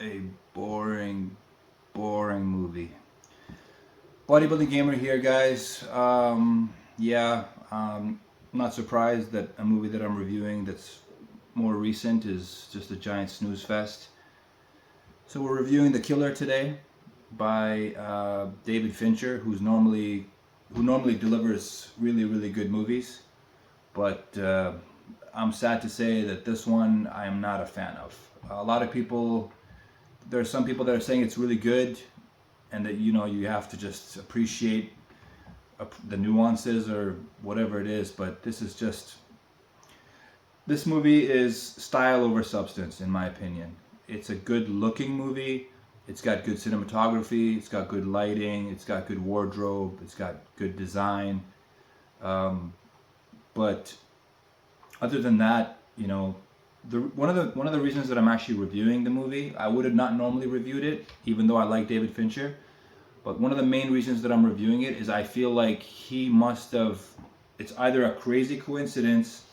a boring movie. Bodybuilding Gamer here, guys. I'm not surprised that a movie that I'm reviewing that's more recent is just a giant snooze fest. So we're reviewing The Killer today by David Fincher, who normally delivers really good movies, but I'm sad to say that this one I am not a fan of. A lot of people, there are some people that are saying it's really good, and that you have to just appreciate the nuances or whatever it is. But this movie is style over substance, in my opinion. It's a good looking movie. It's got good cinematography. It's got good lighting. It's got good wardrobe. It's got good design. But other than that, one of the reasons that I'm actually reviewing the movie, I would have not normally reviewed it, even though I like David Fincher. But one of the main reasons that I'm reviewing it is I feel like he must have. It's either a crazy coincidence,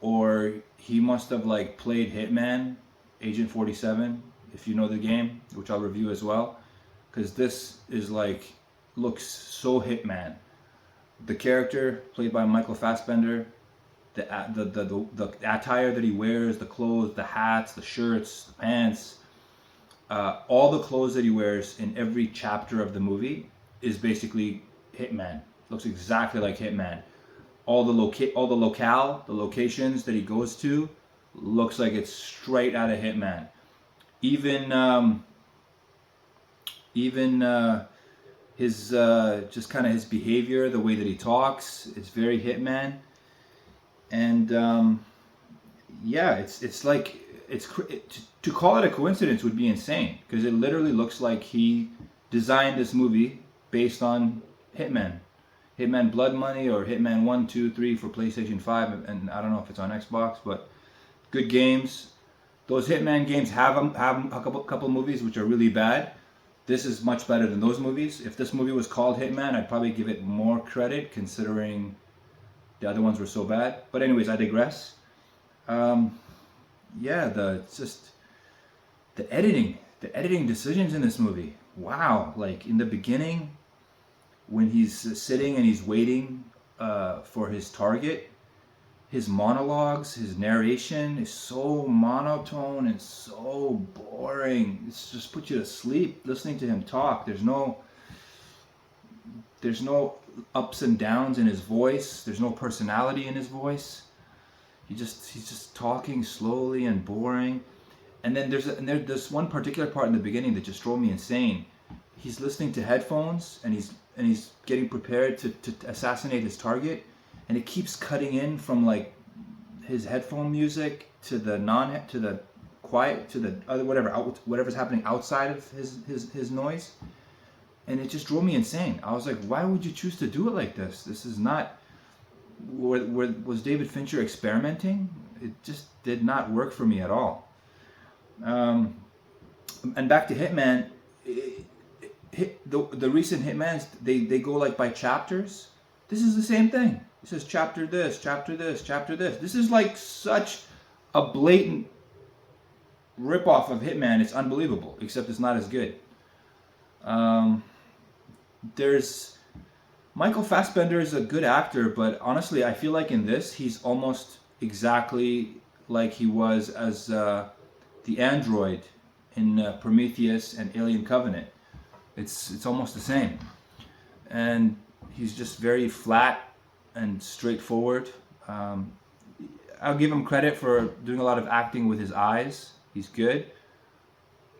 or he must have played Hitman, Agent 47, if you know the game, which I'll review as well, because this is looks so Hitman. The character played by Michael Fassbender, the attire that he wears, the clothes, the hats, the shirts, the pants, all the clothes that he wears in every chapter of the movie is basically Hitman. Looks exactly like Hitman. All the locations that he goes to looks like it's straight out of Hitman. Even his just kind of his behavior, the way that he talks, it's very Hitman. And to call it a coincidence would be insane, because it literally looks like he designed this movie based on Hitman Blood Money, or Hitman 1, 2, 3 for PlayStation 5, and I don't know if it's on Xbox, but good games. Those Hitman games have a couple movies which are really bad. This is much better than those movies. If this movie was called Hitman, I'd probably give it more credit, considering the other ones were so bad. But anyways, I digress. The editing decisions in this movie. Wow, in the beginning, when he's sitting and he's waiting for his target, his monologues, his narration is so monotone and so boring. It's just put you to sleep listening to him talk. There's no ups and downs in his voice. There's no personality in his voice. He's just talking slowly and boring. And then there's one particular part in the beginning that just drove me insane. He's listening to headphones, and he's getting prepared to assassinate his target, and it keeps cutting in from his headphone music to the quiet, to the other whatever's happening outside of his noise. And it just drove me insane. I was like, why would you choose to do it like this? This is not. Was David Fincher experimenting? It just did not work for me at all. And back to Hitman. The recent Hitmans, they go by chapters. This is the same thing. It says chapter this, chapter this, chapter this. This is such a blatant ripoff of Hitman. It's unbelievable, except it's not as good. There's Michael Fassbender is a good actor, but honestly, I feel like in this, he's almost exactly like he was as the android in Prometheus and Alien Covenant. It's almost the same, and he's just very flat and straightforward. I'll give him credit for doing a lot of acting with his eyes. He's good.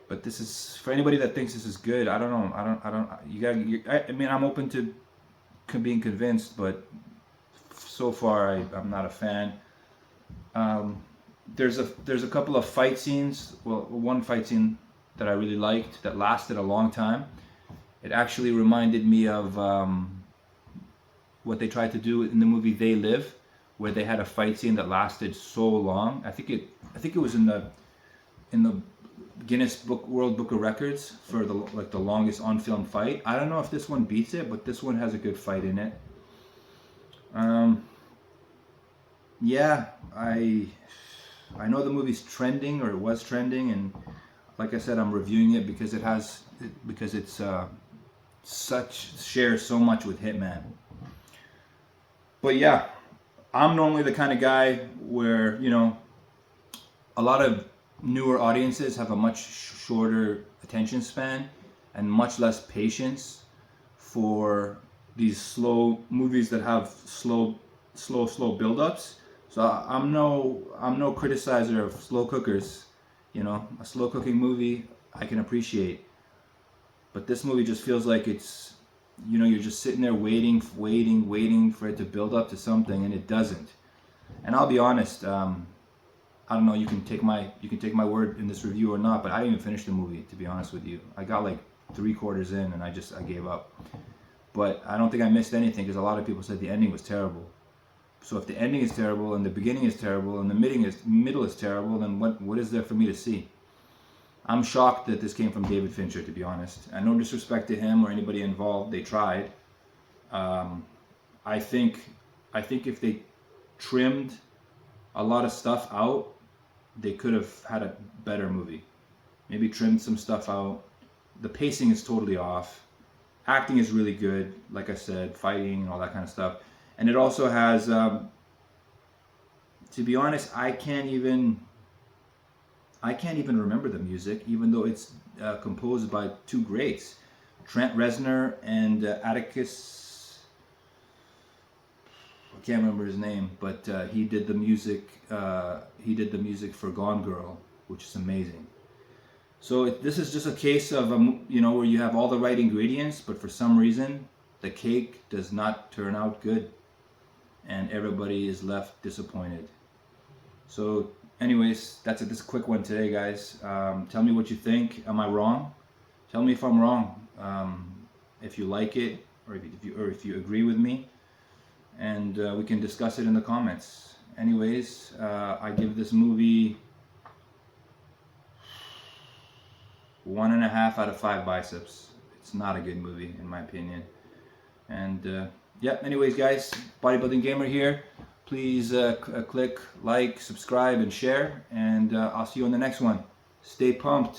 But this is, for anybody that thinks this is good, I don't know. I'm open to being convinced, but so far I'm not a fan. There's a couple of fight scenes. Well, one fight scene that I really liked that lasted a long time. It actually reminded me of what they tried to do in the movie They Live, where they had a fight scene that lasted so long. I think it was in the Guinness World Book of Records for the longest on film fight. I don't know if this one beats it, but this one has a good fight in it. I know the movie's trending, or it was trending, and like I said, I'm reviewing it because it's shares so much with Hitman. But yeah, I'm normally the kind of guy where, you know, a lot of newer audiences have a much shorter attention span and much less patience for these slow movies that have slow build-ups. So I'm no criticizer of slow cookers. You know, a slow cooking movie I can appreciate, but this movie just feels like it's, you know, you're just sitting there waiting for it to build up to something, and it doesn't. And I'll be honest, I don't know. You can take my word in this review or not, but I didn't even finish the movie, to be honest with you. I got like 3/4 in, and I gave up. But I don't think I missed anything because a lot of people said the ending was terrible. So if the ending is terrible and the beginning is terrible and the middle is terrible, then what is there for me to see? I'm shocked that this came from David Fincher, to be honest. And no disrespect to him or anybody involved. They tried. I think if they trimmed a lot of stuff out, they could have had a better movie. Maybe trimmed some stuff out. The pacing is totally off. Acting is really good, like I said, fighting and all that kind of stuff. And it also has, to be honest, I can't even remember the music, even though it's composed by two greats, Trent Reznor and Atticus. I can't remember his name, but he did the music. He did the music for Gone Girl, which is amazing. So this is just a case of you know, where you have all the right ingredients, but for some reason the cake does not turn out good, and everybody is left disappointed. So, anyways, that's it. This quick one today, guys. Tell me what you think. Am I wrong? Tell me if I'm wrong. If you like it, or if you agree with me, and we can discuss it in the comments. Anyways, I give this movie 1.5 out of 5 biceps. It's not a good movie in my opinion. And yeah. Anyways, guys, Bodybuilding Gamer here. Please click like, subscribe, and share. And I'll see you on the next one. Stay pumped.